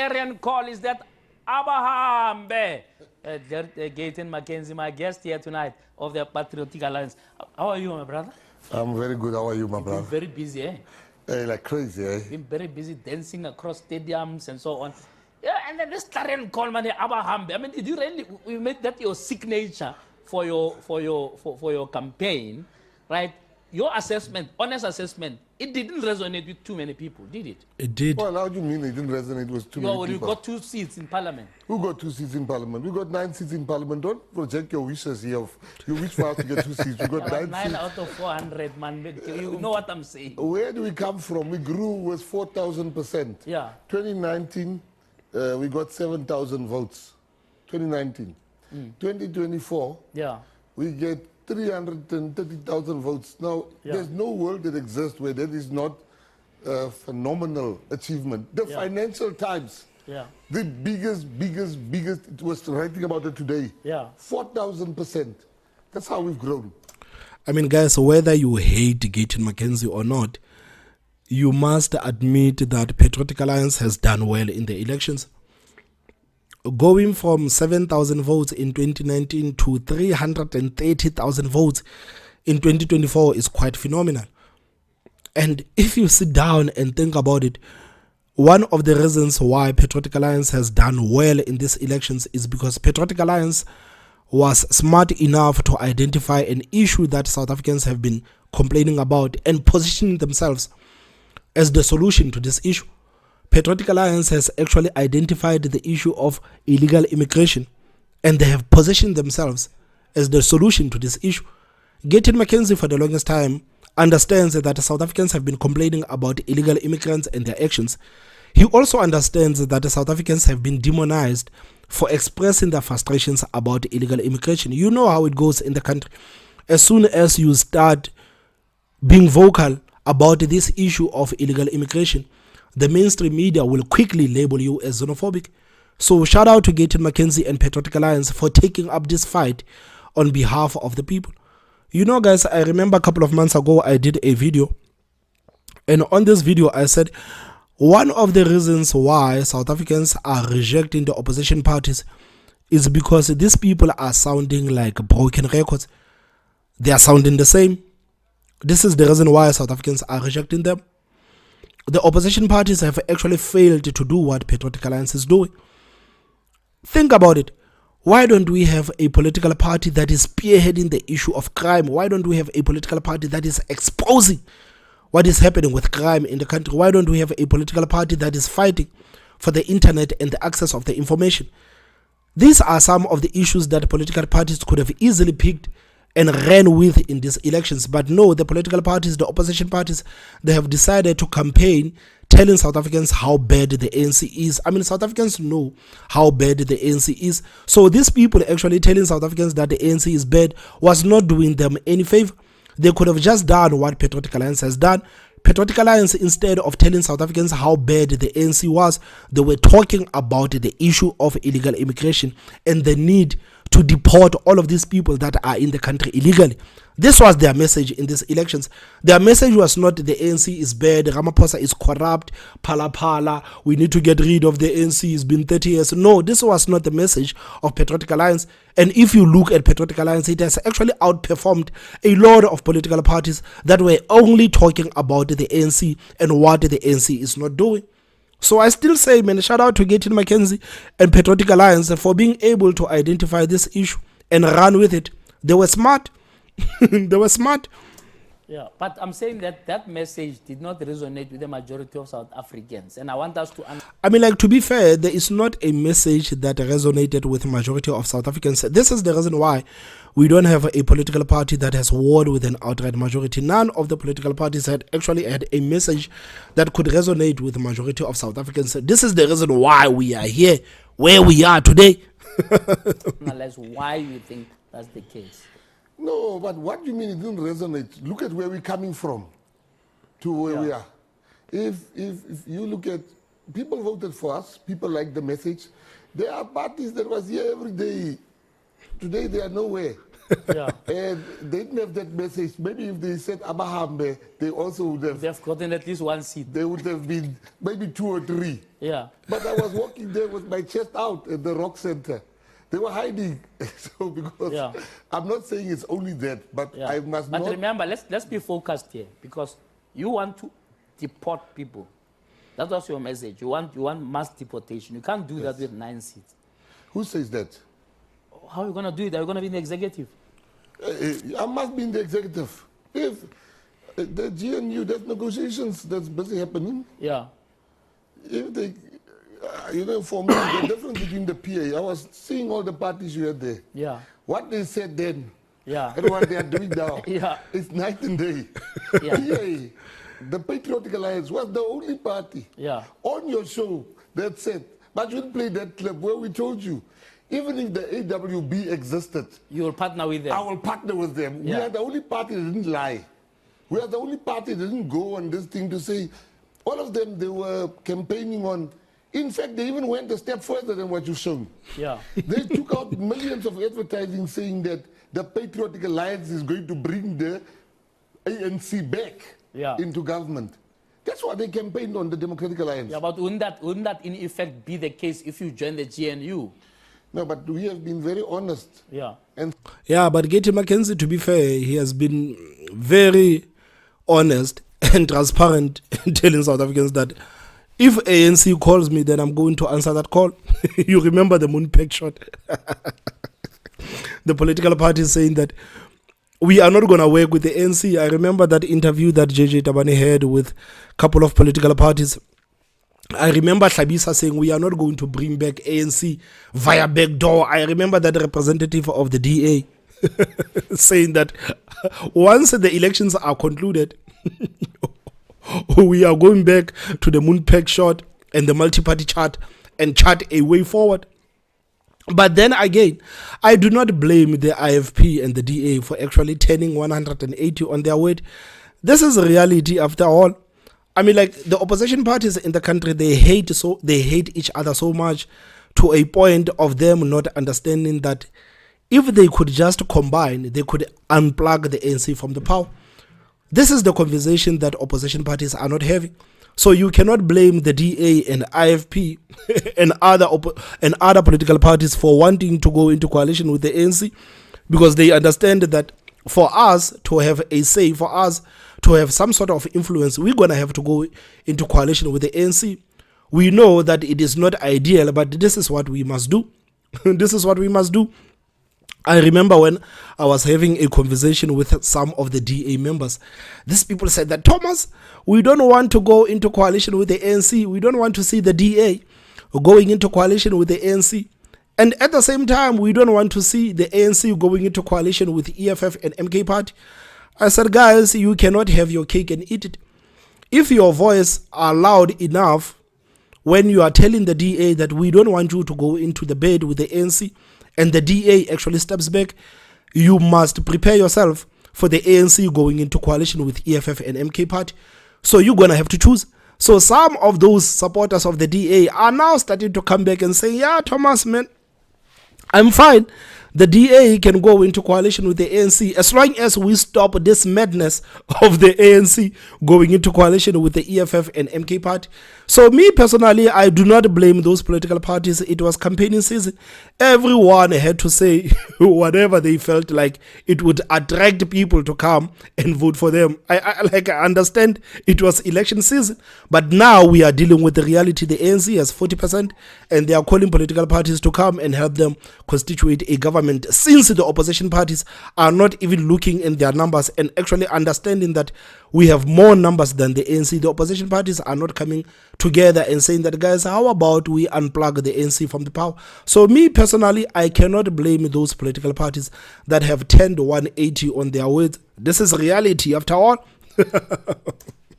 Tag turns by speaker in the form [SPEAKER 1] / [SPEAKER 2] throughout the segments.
[SPEAKER 1] clarion call is that Abahambe, Gayton McKenzie, my guest here tonight of the Patriotic Alliance. How are you, my brother?
[SPEAKER 2] I'm very good. How are you, my
[SPEAKER 1] You've
[SPEAKER 2] brother?
[SPEAKER 1] been very busy, eh?
[SPEAKER 2] Hey, like crazy, eh?
[SPEAKER 1] Been very busy dancing across stadiums and so on. Yeah, and then this clarion call, man, Abahambe. I mean, did you really you made that your signature for your campaign, right? Your assessment, honest assessment, it didn't resonate with too many people, did it?
[SPEAKER 3] It did.
[SPEAKER 2] Well, how do you mean it didn't resonate with too many
[SPEAKER 1] You
[SPEAKER 2] people?
[SPEAKER 1] got 2 seats in parliament.
[SPEAKER 2] Who got 2 seats in parliament? We got 9 seats in parliament. Don't project your wishes here. You wish for us to get 2 seats. We got 9
[SPEAKER 1] 9
[SPEAKER 2] seats.
[SPEAKER 1] out of 400, man. You know what I'm saying?
[SPEAKER 2] Where do we come from? We grew with 4,000%.
[SPEAKER 1] Yeah.
[SPEAKER 2] 2019, we got 7,000 votes. 2019. 2024,
[SPEAKER 1] Yeah.
[SPEAKER 2] we get 330,000 votes. Now,
[SPEAKER 1] Yeah.
[SPEAKER 2] there's no world that exists where that is not a phenomenal achievement. The
[SPEAKER 1] Yeah.
[SPEAKER 2] Financial Times,
[SPEAKER 1] Yeah.
[SPEAKER 2] the biggest, it was writing about it today.
[SPEAKER 1] Yeah.
[SPEAKER 2] 4,000%. That's how we've grown.
[SPEAKER 3] I mean, guys, whether you hate Gayton McKenzie or not, you must admit that Patriotic Alliance has done well in the elections. Going from 7,000 votes in 2019 to 330,000 votes in 2024 is quite phenomenal. And if you sit down and think about it, one of the reasons why Patriotic Alliance has done well in these elections is because Patriotic Alliance was smart enough to identify an issue that South Africans have been complaining about and positioning themselves as the solution to this issue. Patriotic Alliance has actually identified the issue of illegal immigration, and they have positioned themselves as the solution to this issue. Gayton McKenzie, for the longest time, understands that South Africans have been complaining about illegal immigrants and their actions. He also understands that South Africans have been demonized for expressing their frustrations about illegal immigration. You know how it goes in the country. As soon as you start being vocal about this issue of illegal immigration, the mainstream media will quickly label you as xenophobic. So shout out to Gayton McKenzie and Patriotic Alliance for taking up this fight on behalf of the people. You know, guys, I remember a couple of months ago I did a video, and on this video I said one of the reasons why South Africans are rejecting the opposition parties is because these people are sounding like broken records. They are sounding the same. This is the reason why South Africans are rejecting them. The opposition parties have actually failed to do what Patriotic Alliance is doing. Think about it. Why don't we have a political party that is spearheading the issue of crime? Why don't we have a political party that is exposing what is happening with crime in the country? Why don't we have a political party that is fighting for the internet and the access of the information? These are some of the issues that political parties could have easily picked and ran with in these elections. But no, the political parties, the opposition parties, they have decided to campaign telling South Africans how bad the ANC is. I mean, South Africans know how bad the ANC is. So these people actually telling South Africans that the ANC is bad was not doing them any favor. They could have just done what Patriotic Alliance has done. Patriotic Alliance, instead of telling South Africans how bad the ANC was, they were talking about the issue of illegal immigration and the need to deport all of these people that are in the country illegally. This was their message in these elections. Their message was not the ANC is bad, Ramaphosa is corrupt, pala, we need to get rid of the ANC, it's been 30 years. No, this was not the message of Patriotic Alliance. And if you look at Patriotic Alliance, it has actually outperformed a lot of political parties that were only talking about the ANC and what the ANC is not doing. So I still say, man, shout out to Gayton McKenzie and Patriotic Alliance for being able to identify this issue and run with it. They were smart. They were smart.
[SPEAKER 1] Yeah, but I'm saying that that message did not resonate with the majority of South Africans. And I want us to...
[SPEAKER 3] I mean, like, to be fair, there is not a message that resonated with the majority of South Africans. This is the reason why we don't have a political party that has won with an outright majority. None of the political parties had actually had a message that could resonate with the majority of South Africans. This is the reason why we are here, where we are today.
[SPEAKER 1] Analyze why you think that's the case.
[SPEAKER 2] No, but what do you mean it didn't resonate? Look at where we're coming from to where we are. If you look at, people voted for us, people like the message. There are parties that was here every day. Today they are nowhere.
[SPEAKER 1] Yeah.
[SPEAKER 2] And they didn't have that message. Maybe if they said Abahambe, they also would have.
[SPEAKER 1] They've gotten at least one seat.
[SPEAKER 2] They would have been maybe 2 or 3.
[SPEAKER 1] Yeah.
[SPEAKER 2] But I was walking there with my chest out at the Rock Center. They were hiding. So because
[SPEAKER 1] Yeah.
[SPEAKER 2] I'm not saying it's only that, but
[SPEAKER 1] Yeah.
[SPEAKER 2] I must
[SPEAKER 1] but
[SPEAKER 2] not.
[SPEAKER 1] remember, let's be focused here, because you want to deport people. That was your message. You want mass deportation. You can't do that with 9 seats.
[SPEAKER 2] Who says that?
[SPEAKER 1] How are you going to do it? Are you going to be in the executive?
[SPEAKER 2] I must be in the executive. If the GNU, there's negotiations that's busy happening.
[SPEAKER 1] Yeah.
[SPEAKER 2] If they, for me, the difference between the PA, I was seeing all the parties you had there.
[SPEAKER 1] Yeah.
[SPEAKER 2] What they said then
[SPEAKER 1] Yeah.
[SPEAKER 2] and what they are doing now,
[SPEAKER 1] Yeah.
[SPEAKER 2] it's night and day.
[SPEAKER 1] Yeah.
[SPEAKER 2] PA, the Patriotic Alliance, was the only party
[SPEAKER 1] Yeah.
[SPEAKER 2] on your show that said, but you didn't play that clip where we told you, even if the AWB existed,
[SPEAKER 1] You will partner with them.
[SPEAKER 2] I will partner with them. We
[SPEAKER 1] Yeah.
[SPEAKER 2] are the only party that didn't lie. We are the only party that didn't go on this thing to say, all of them, they were campaigning on. In fact, they even went a step further than what you've shown.
[SPEAKER 1] Yeah.
[SPEAKER 2] They took out millions of advertising saying that the Patriotic Alliance is going to bring the ANC back
[SPEAKER 1] Yeah.
[SPEAKER 2] into government. That's what they campaigned on, the Democratic Alliance.
[SPEAKER 1] Yeah, but wouldn't that in effect be the case if you join the GNU?
[SPEAKER 2] No, but we have been very honest.
[SPEAKER 1] Yeah.
[SPEAKER 2] And
[SPEAKER 3] Yeah, but Gayton McKenzie, to be fair, he has been very honest and transparent in telling South Africans that if ANC calls me, then I'm going to answer that call. You remember the moon peg shot? The political party is saying that we are not going to work with the ANC. I remember that interview that JJ Tabane had with a couple of political parties. I remember Hlabisa saying we are not going to bring back ANC via back door. I remember that representative of the DA saying that once the elections are concluded, we are going back to the moon peg shot and the multi-party chart and chart a way forward. But then again, I do not blame the IFP and the DA for actually turning 180 on their word. This is reality after all. I mean, like, the opposition parties in the country, they hate each other so much, to a point of them not understanding that if they could just combine, they could unplug the ANC from the power. This is the conversation that opposition parties are not having. So you cannot blame the DA and IFP and other political parties for wanting to go into coalition with the ANC, because they understand that for us to have a say, for us to have some sort of influence, we're going to have to go into coalition with the ANC. We know that it is not ideal, but this is what we must do. This is what we must do. I remember when I was having a conversation with some of the DA members, these people said that, Thomas, we don't want to go into coalition with the ANC. We don't want to see the DA going into coalition with the ANC. And at the same time, we don't want to see the ANC going into coalition with EFF and MK Party. I said, guys, you cannot have your cake and eat it. If your voice are loud enough when you are telling the DA that we don't want you to go into the bed with the ANC, and the DA actually steps back, you must prepare yourself for the ANC going into coalition with EFF and MK Party. So you're going to have to choose. So some of those supporters of the DA are now starting to come back and say, yeah, Thomas, man, I'm fine. The DA can go into coalition with the ANC as long as we stop this madness of the ANC going into coalition with the EFF and MK Party. So me personally, I do not blame those political parties. It was campaigning season. Everyone had to say whatever they felt like it would attract people to come and vote for them. I understand it was election season, but now we are dealing with the reality. The ANC has 40% and they are calling political parties to come and help them constitute a government, since the opposition parties are not even looking in their numbers and actually understanding that we have more numbers than the ANC. The opposition parties are not coming together and saying that, guys, how about we unplug the ANC from the power? So me personally, I cannot blame those political parties that have turned 180 on their words. This is reality after all.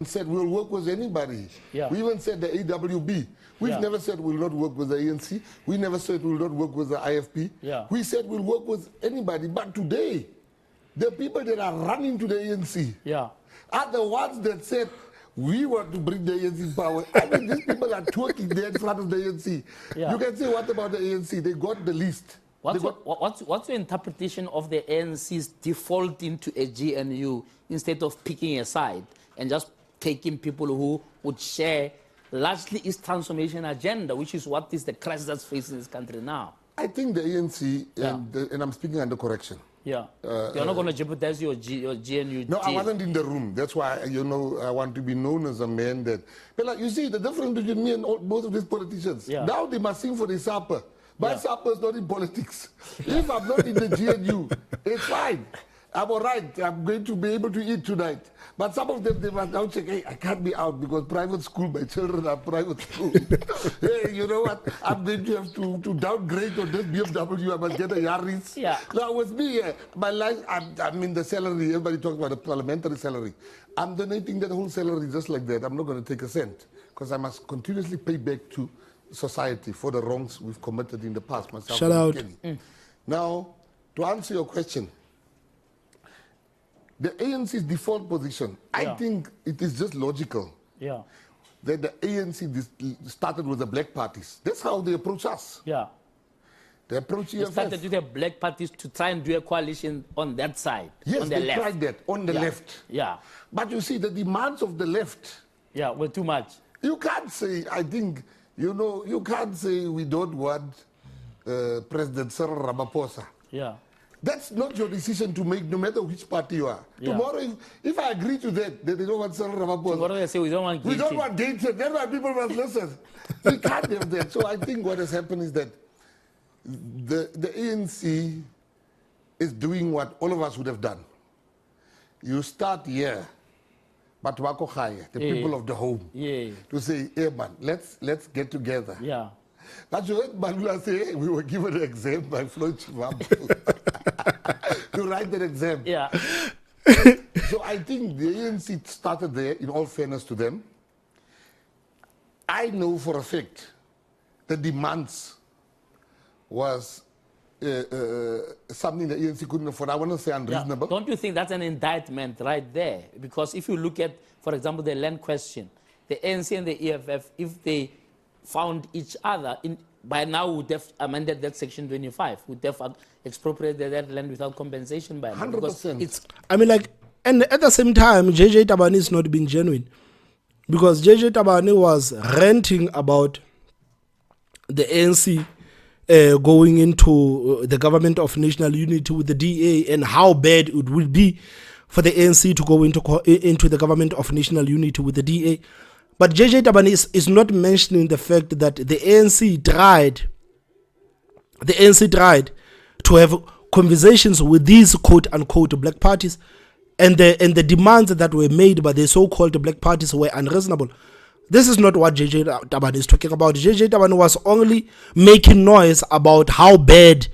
[SPEAKER 2] said we'll work with anybody.
[SPEAKER 1] Yeah.
[SPEAKER 2] We even said the AWB. We've never said we'll not work with the ANC. We never said we'll not work with the IFP.
[SPEAKER 1] Yeah.
[SPEAKER 2] We said we'll work with anybody. But today, the people that are running to the ANC are the ones that said we want to bring the ANC in power. I mean, these people are twerking there in front of the ANC.
[SPEAKER 1] Yeah.
[SPEAKER 2] You can say what about the ANC? They got the list.
[SPEAKER 1] What's your interpretation of the ANC's defaulting to a GNU instead of picking a side and just taking people who would share largely its transformation agenda, which is what is the crisis that's facing this country now?
[SPEAKER 2] I think the ANC, and I'm speaking under correction.
[SPEAKER 1] Yeah. You're not going to jeopardize your GNU.
[SPEAKER 2] No, I wasn't in the room. That's why, I want to be known as a man that... But like, you see, the difference between me and most of these politicians, now they must sing for the supper. My supper is not in politics. If I'm not in the GNU, it's fine. I'm all right. I'm going to be able to eat tonight. But some of them, they must now check, hey, I can't be out because private school, my children are private school. Hey, you know what? I'm going to have to downgrade on this BMW. I must get a Yaris.
[SPEAKER 1] Yeah.
[SPEAKER 2] Now, with me, my life, I'm in the salary. Everybody talks about the parliamentary salary. I'm donating that whole salary just like that. I'm not going to take a cent because I must continuously pay back to society for the wrongs we've committed in the past. Myself
[SPEAKER 3] Shout out.
[SPEAKER 2] Now, to answer your question, the ANC's default position, I think it is just logical that the ANC started with the black parties. That's how they approach us.
[SPEAKER 1] Yeah.
[SPEAKER 2] They approach
[SPEAKER 1] They started with the black parties to try and do a coalition on that side.
[SPEAKER 2] Yes,
[SPEAKER 1] on the
[SPEAKER 2] they
[SPEAKER 1] left.
[SPEAKER 2] tried that, on the left.
[SPEAKER 1] Yeah.
[SPEAKER 2] But you see, the demands of the left,
[SPEAKER 1] were too much.
[SPEAKER 2] you can't say, I think, you can't say we don't want President Cyril Ramaphosa.
[SPEAKER 1] Yeah.
[SPEAKER 2] That's not your decision to make, no matter which party you are. Tomorrow, if I agree to that they don't want Cyril Ramaphosa.
[SPEAKER 1] Tomorrow they say we don't want Gayton.
[SPEAKER 2] We don't want Gayton. That's why people must listen. We can't have that. So I think what has happened is that the ANC is doing what all of us would have done. You start here, but wako higher, the people of the home, to say, hey man, let's get together.
[SPEAKER 1] Yeah.
[SPEAKER 2] But you heard Malula say, hey, we were given an exam by Floyd Shivambu to write that exam.
[SPEAKER 1] Yeah.
[SPEAKER 2] So I think the ANC started there, in all fairness to them. I know for a fact the demands was something the ANC couldn't afford. I want to say unreasonable.
[SPEAKER 1] Don't you think that's an indictment right there? Because if you look at, for example, the land question, the ANC and the EFF, if they found each other, by now would have amended that section 25, would have expropriated that land without compensation by now.
[SPEAKER 2] 100%.
[SPEAKER 3] I mean, like, and at the same time, JJ Tabani is not being genuine. Because JJ Tabani was ranting about the ANC going into the government of national unity with the DA and how bad it would be for the ANC to go into the government of national unity with the DA. But JJ Tabani is not mentioning the fact that the ANC tried to have conversations with these quote-unquote black parties, and the demands that were made by the so-called black parties were unreasonable. This is not what JJ Tabani is talking about. JJ Tabani was only making noise about how bad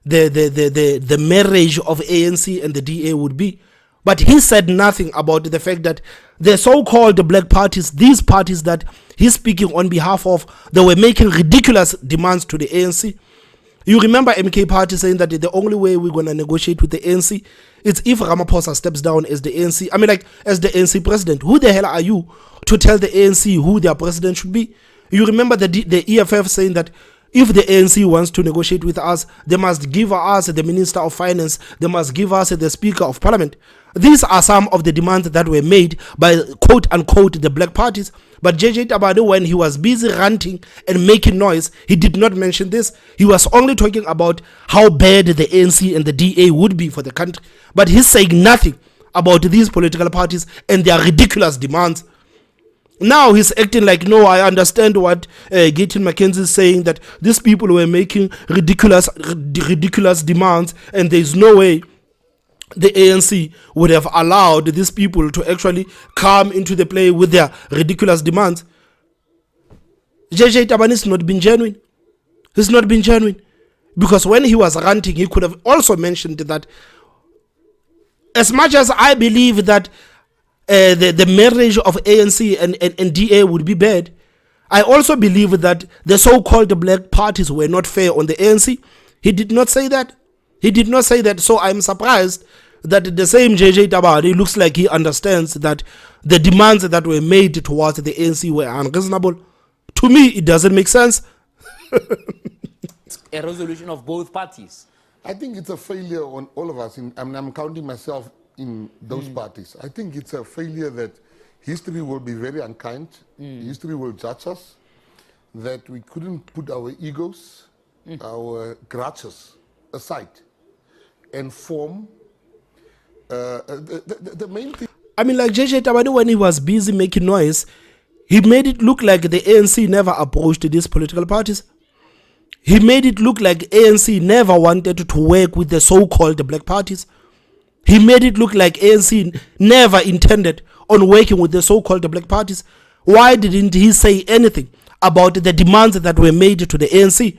[SPEAKER 3] the marriage of ANC and the DA would be. But he said nothing about the fact that the so-called black parties, these parties that he's speaking on behalf of, they were making ridiculous demands to the ANC. You remember MK Party saying that the only way we're going to negotiate with the ANC is if Ramaphosa steps down as the ANC. I mean, like, as the ANC president. Who the hell are you to tell the ANC who their president should be? You remember the EFF saying that if the ANC wants to negotiate with us, they must give us the Minister of Finance, they must give us the Speaker of Parliament. These are some of the demands that were made by quote-unquote the black parties. But JJ Tabani, when he was busy ranting and making noise, he did not mention this. He was only talking about how bad the ANC and the DA would be for the country. But he's saying nothing about these political parties and their ridiculous demands. Now he's acting like, no, I understand what Gayton McKenzie is saying, that these people were making ridiculous demands, and there's no way the ANC would have allowed these people to actually come into the play with their ridiculous demands. JJ Tabani has not been genuine. He's not been genuine. Because when he was ranting, he could have also mentioned that as much as I believe that the marriage of ANC and DA would be bad, I also believe that the so-called black parties were not fair on the ANC. He did not say that. He did not say that. So I'm surprised that the same JJ Tabani looks like he understands that the demands that were made towards the ANC were unreasonable. To me, it doesn't make sense.
[SPEAKER 1] a resolution of both parties?
[SPEAKER 2] I think it's a failure on all of us. I'm counting myself in those parties. I think it's a failure that history will be very unkind. History will judge us, that we couldn't put our egos, our grudges aside and form the main thing.
[SPEAKER 3] I mean, like JJ Tabane, when he was busy making noise, he made it look like the ANC never approached these political parties. He made it look like ANC never wanted to work with the so-called black parties. He made it look like ANC never intended on working with the so-called black parties. Why didn't he say anything about the demands that were made to the ANC?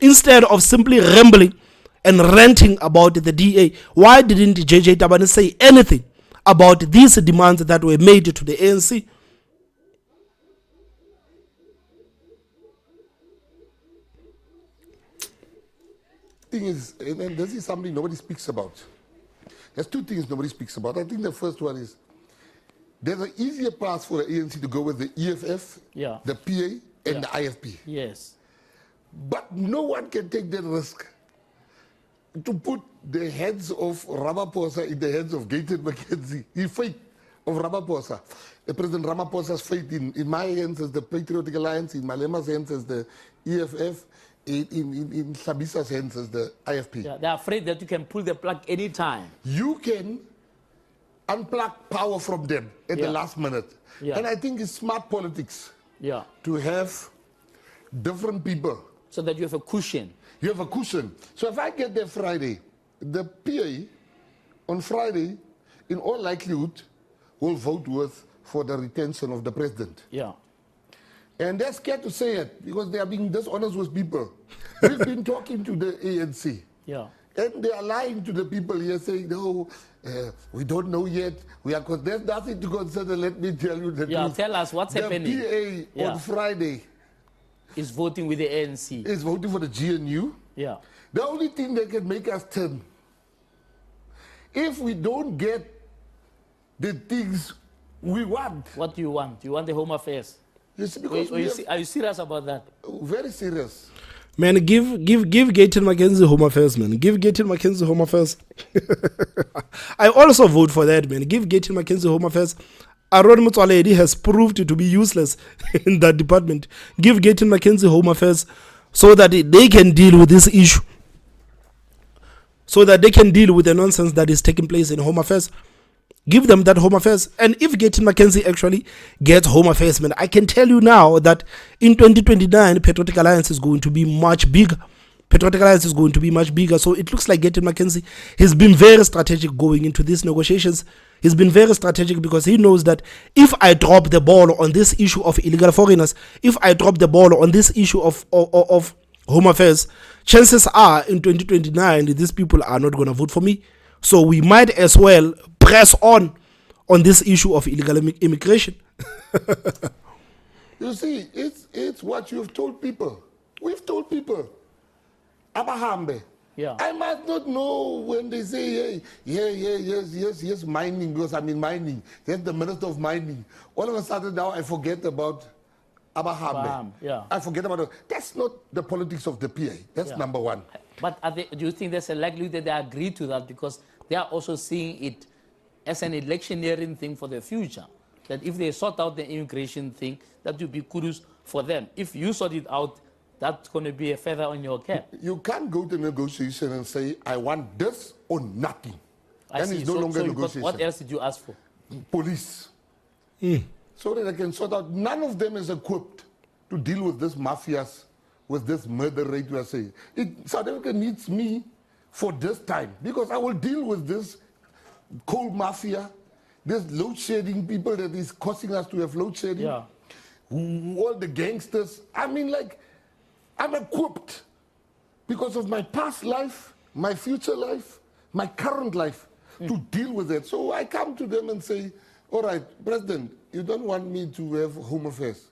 [SPEAKER 3] Instead of simply rambling and ranting about the DA, why didn't JJ Tabane say anything about these demands that were made to the ANC?
[SPEAKER 2] Thing is, and this is something nobody speaks about. There's two things nobody speaks about. I think the first one is there's an easier path for the ANC to go with the EFF, the PA, and the IFP.
[SPEAKER 1] Yes.
[SPEAKER 2] But no one can take that risk to put the heads of Ramaphosa in the hands of Gayton McKenzie. The fate of Ramaphosa. President Ramaphosa's fate in my hands as the Patriotic Alliance, in Malema's hands as the EFF, in Sabisa's hands as the IFP.
[SPEAKER 1] Yeah, they're afraid that you can pull the plug anytime.
[SPEAKER 2] You can unplug power from them at the last minute. And I think it's smart politics to have different people.
[SPEAKER 1] So that you have a cushion.
[SPEAKER 2] You have a cushion. So if I get there Friday, the PA on Friday, in all likelihood, will vote for the retention of the president.
[SPEAKER 1] Yeah.
[SPEAKER 2] And they're scared to say it because they are being dishonest with people. We've been talking to the ANC.
[SPEAKER 1] Yeah.
[SPEAKER 2] And they are lying to the people here saying, no, we don't know yet. There's nothing to consider. Let me tell you the truth.
[SPEAKER 1] Tell us what's happening.
[SPEAKER 2] The PA on Friday
[SPEAKER 1] is voting with the ANC.
[SPEAKER 2] Is voting for the GNU.
[SPEAKER 1] Yeah.
[SPEAKER 2] The only thing that can make us turn, if we don't get the things we want.
[SPEAKER 1] What do you want? You want the Home Affairs?
[SPEAKER 2] Yes, because
[SPEAKER 1] are you serious about that?
[SPEAKER 2] Very serious.
[SPEAKER 3] Man, give Gayton McKenzie Home Affairs, man. Give Gayton McKenzie Home Affairs. I also vote for that, man. Give Gayton McKenzie Home Affairs. Aaron Motsoaledi has proved to be useless in that department. Give Gayton McKenzie Home Affairs so that they can deal with this issue. So that they can deal with the nonsense that is taking place in Home Affairs. Give them that Home Affairs. And if Gayton McKenzie actually gets Home Affairs, man, I can tell you now that in 2029, Patriotic Alliance is going to be much bigger. Patriotic Alliance is going to be much bigger. So it looks like Gayton McKenzie has been very strategic going into these negotiations. He's been very strategic because he knows that if I drop the ball on this issue of illegal foreigners, if I drop the ball on this issue of Home Affairs, chances are in 2029, these people are not going to vote for me. So we might as well press on this issue of illegal immigration.
[SPEAKER 2] You see, it's what you've told people. We've told people. Abahambe.
[SPEAKER 1] Yeah.
[SPEAKER 2] I must not know when they say, yes, mining, because I'm in mining. That's the Minister of Mining. All of a sudden now I forget about Abahambe.
[SPEAKER 1] Yeah.
[SPEAKER 2] I forget about it. That's not the politics of the PA. That's number one.
[SPEAKER 1] But do you think there's a likelihood that they agree to that because they are also seeing it as an electioneering thing for the future? That if they sort out the immigration thing, that would be kudos for them. If you sort it out, that's going to be a feather on your cap.
[SPEAKER 2] You can't go to negotiation and say, I want this or nothing. Then it's no longer negotiation.
[SPEAKER 1] What else did you ask for?
[SPEAKER 2] Police. So that I can sort out. None of them is equipped to deal with this mafias, with this murder rate we are saying. South Africa needs me for this time because I will deal with this coal mafia, this load shedding people that is causing us to have load shedding.
[SPEAKER 1] Yeah.
[SPEAKER 2] All the gangsters. I mean, like, I'm equipped because of my past life, my future life, my current life to deal with it. So I come to them and say, all right, President, you don't want me to have Home Affairs.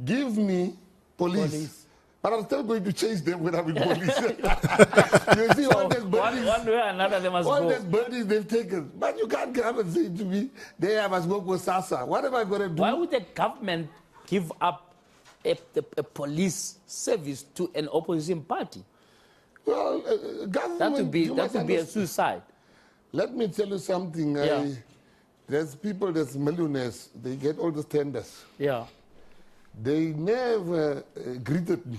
[SPEAKER 2] Give me police. But I'm still going to chase them when I'm in police. You see, all these bodies,
[SPEAKER 1] one way or another, they must
[SPEAKER 2] all
[SPEAKER 1] go.
[SPEAKER 2] these bodies they've taken. But you can't come and say to me, there I must go with Sasa. What am I going to do?
[SPEAKER 1] Why would the government give up a police service to an opposition party.
[SPEAKER 2] Well, government...
[SPEAKER 1] That would be a suicide.
[SPEAKER 2] Let me tell you something.
[SPEAKER 1] Yeah.
[SPEAKER 2] There's people, there's millionaires, they get all the tenders.
[SPEAKER 1] Yeah.
[SPEAKER 2] They never greeted me.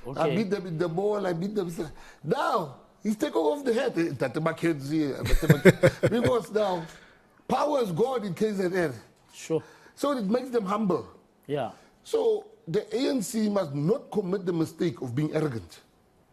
[SPEAKER 1] Okay.
[SPEAKER 2] I beat them with the ball, I beat them. Now, he's taking off the head. That's McKenzie. Because now, power is gone in KZN.
[SPEAKER 1] Sure.
[SPEAKER 2] So it makes them humble.
[SPEAKER 1] Yeah.
[SPEAKER 2] So the ANC must not commit the mistake of being arrogant.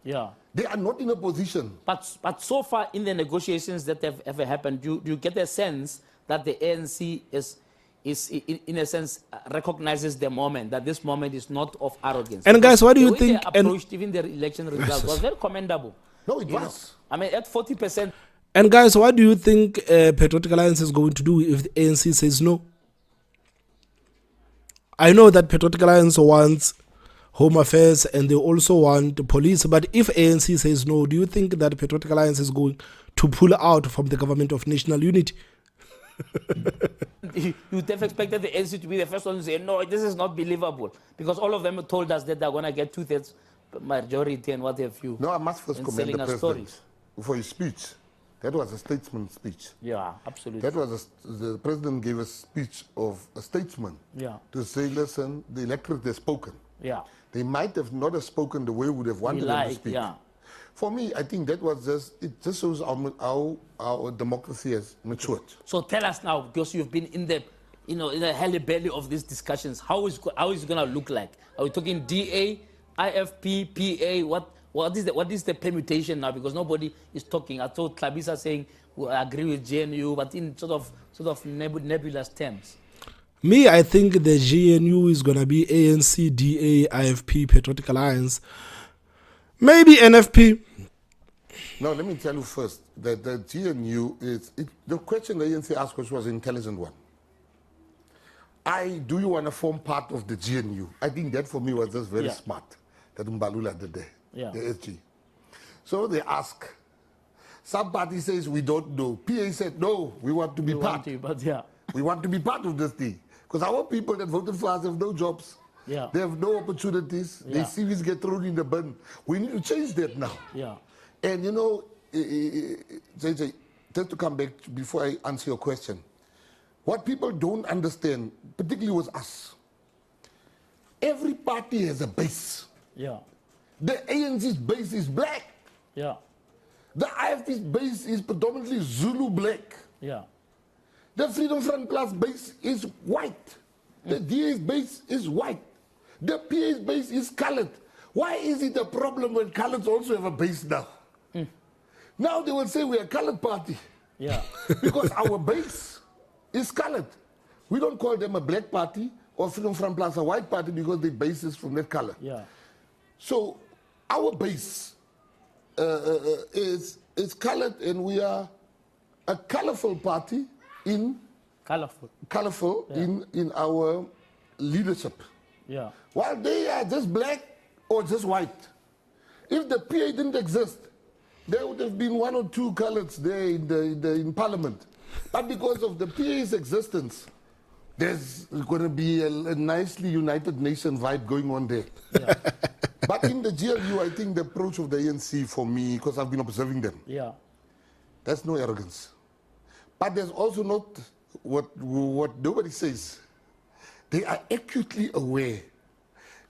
[SPEAKER 1] Yeah.
[SPEAKER 2] They are not in a position.
[SPEAKER 1] But so far in the negotiations that have ever happened, do you get a sense that the ANC is in a sense recognizes the moment, that this moment is not of arrogance?
[SPEAKER 3] And guys, what do you
[SPEAKER 1] the way
[SPEAKER 3] think?
[SPEAKER 1] they approached even the election results was very commendable.
[SPEAKER 2] No, it
[SPEAKER 1] You know,
[SPEAKER 2] was.
[SPEAKER 1] I mean, at 40%.
[SPEAKER 3] And guys, what do you think Patriotic Alliance is going to do if the ANC says no? I know that Patriotic Alliance wants Home Affairs and they also want the police, but if ANC says no, do you think that Patriotic Alliance is going to pull out from the government of national unity?
[SPEAKER 1] You would have expected the ANC to be the first one to say, no, this is not believable. Because all of them told us that they're going to get 2/3 majority and what have you.
[SPEAKER 2] No, I must first
[SPEAKER 1] and
[SPEAKER 2] commend the
[SPEAKER 1] selling us
[SPEAKER 2] president
[SPEAKER 1] stories.
[SPEAKER 2] for his speech. That was a statesman speech.
[SPEAKER 1] Yeah, absolutely.
[SPEAKER 2] That was the president gave a speech of a statesman
[SPEAKER 1] Yeah.
[SPEAKER 2] to say, listen, the electorate has spoken.
[SPEAKER 1] Yeah.
[SPEAKER 2] They might have not have spoken the way we would have wanted them to speak.
[SPEAKER 1] Yeah.
[SPEAKER 2] For me, I think that was it just shows how our democracy has matured.
[SPEAKER 1] So tell us now, because you've been in the, in the hell belly of these discussions, how is it going to look like? Are we talking DA, IFP, PA? What is the permutation now? Because nobody is talking. I thought Tlabisa saying we agree with GNU, but in sort of nebulous terms.
[SPEAKER 3] Me, I think the GNU is going to be ANC, DA, IFP, Patriotic Alliance, maybe NFP.
[SPEAKER 2] Now, let me tell you first that the GNU the question the ANC asked us was an intelligent one. Do you want to form part of the GNU? I think that for me was just very smart, that Mbalula did there, the SG. So they ask. Some party says we don't know. PA said, no, we want to be part. We want to be part of this thing. Because our people that voted for us have no jobs.
[SPEAKER 1] Yeah.
[SPEAKER 2] They have no opportunities.
[SPEAKER 1] Yeah.
[SPEAKER 2] Their CVs get thrown in the bin. We need to change that now.
[SPEAKER 1] Yeah.
[SPEAKER 2] And you know, JJ, just to come back before I answer your question, what people don't understand, particularly with us, every party has a base.
[SPEAKER 1] Yeah.
[SPEAKER 2] The ANC's base is black.
[SPEAKER 1] Yeah.
[SPEAKER 2] The IFP's base is predominantly Zulu black.
[SPEAKER 1] Yeah.
[SPEAKER 2] The Freedom Front Plus base is white. The DA's base is white. The PA's base is colored. Why is it a problem when coloreds also have a base now? Now they will say we're a colored party.
[SPEAKER 1] Yeah.
[SPEAKER 2] Because our base is colored. We don't call them a black party or Freedom Front Plus a white party because the base is from that color.
[SPEAKER 1] Yeah.
[SPEAKER 2] So our base is colored, and we are a colorful party colorful in our leadership.
[SPEAKER 1] Yeah.
[SPEAKER 2] While they are just black or just white. If the PA didn't exist, there would have been 1 or 2 colors there in Parliament. But because of the PA's existence, there's going to be a nicely United Nation vibe going on there.
[SPEAKER 1] Yeah.
[SPEAKER 2] But in the GLU, I think the approach of the ANC for me, because I've been observing them, that's no arrogance. But there's also not what nobody says. They are acutely aware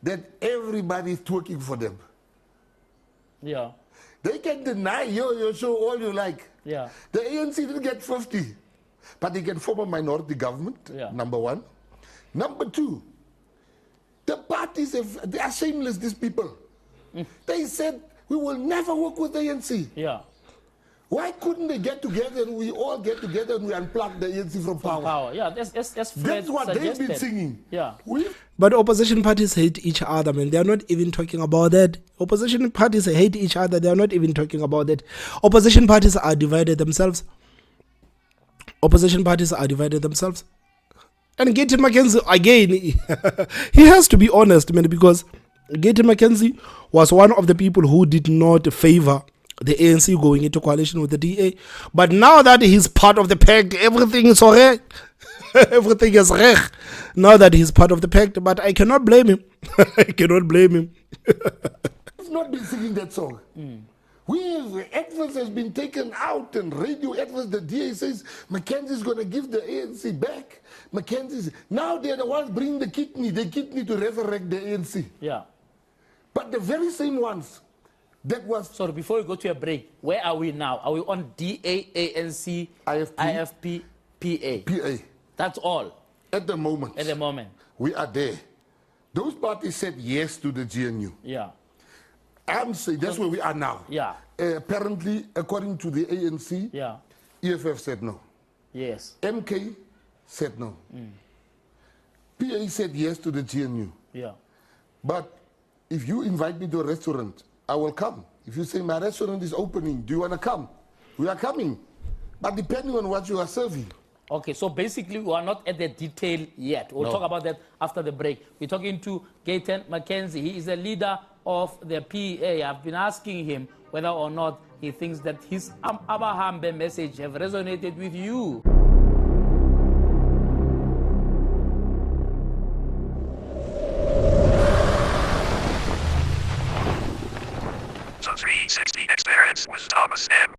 [SPEAKER 2] that everybody is working for them.
[SPEAKER 1] Yeah.
[SPEAKER 2] They can deny your show all you like.
[SPEAKER 1] Yeah.
[SPEAKER 2] The ANC didn't get 50, but they can form a minority government, number one. Number two, the parties, they are shameless, these people. They said, we will never work with the ANC.
[SPEAKER 1] Yeah.
[SPEAKER 2] Why couldn't they get together and we all get together and we unplug the ANC from power?
[SPEAKER 1] Yeah, that's
[SPEAKER 2] what they've been singing.
[SPEAKER 1] Yeah.
[SPEAKER 3] But opposition parties hate each other, man. They are not even talking about that. Opposition parties hate each other. They are not even talking about that. Opposition parties are divided themselves. Opposition parties are divided themselves. And Gayton McKenzie, again, he has to be honest, man, because Gayton McKenzie was one of the people who did not favor the ANC going into coalition with the DA. But now that he's part of the pack, everything is alright. Everything is reg now that he's part of the pact, but I cannot blame him. I cannot blame him.
[SPEAKER 2] We've not been singing that song. Adverts has been taken out and radio adverts, the DA says McKenzie's going to give the ANC back. Now they're the ones bringing the kidney to resurrect the ANC.
[SPEAKER 1] Yeah.
[SPEAKER 2] But the very same ones that was...
[SPEAKER 1] Sorry, before we go to a break, where are we now? Are we on DA, ANC, IFP, PA?
[SPEAKER 2] PA.
[SPEAKER 1] That's all?
[SPEAKER 2] At the moment.
[SPEAKER 1] At the moment.
[SPEAKER 2] We are there. Those parties said yes to the GNU.
[SPEAKER 1] Yeah.
[SPEAKER 2] I'm saying that's where we are now.
[SPEAKER 1] Yeah.
[SPEAKER 2] Apparently, according to the ANC,
[SPEAKER 1] Yeah.
[SPEAKER 2] EFF said no.
[SPEAKER 1] Yes.
[SPEAKER 2] MK said no. PA said yes to the GNU.
[SPEAKER 1] Yeah.
[SPEAKER 2] But if you invite me to a restaurant, I will come. If you say my restaurant is opening, do you want to come? We are coming. But depending on what you are serving.
[SPEAKER 1] Okay, so basically we are not at the detail yet. We'll talk about that after the break. We're talking to Gayton McKenzie. He is the leader of the PA. I've been asking him whether or not he thinks that his Abahambe message have resonated with you.
[SPEAKER 4] The 360 Experience with Thomas M.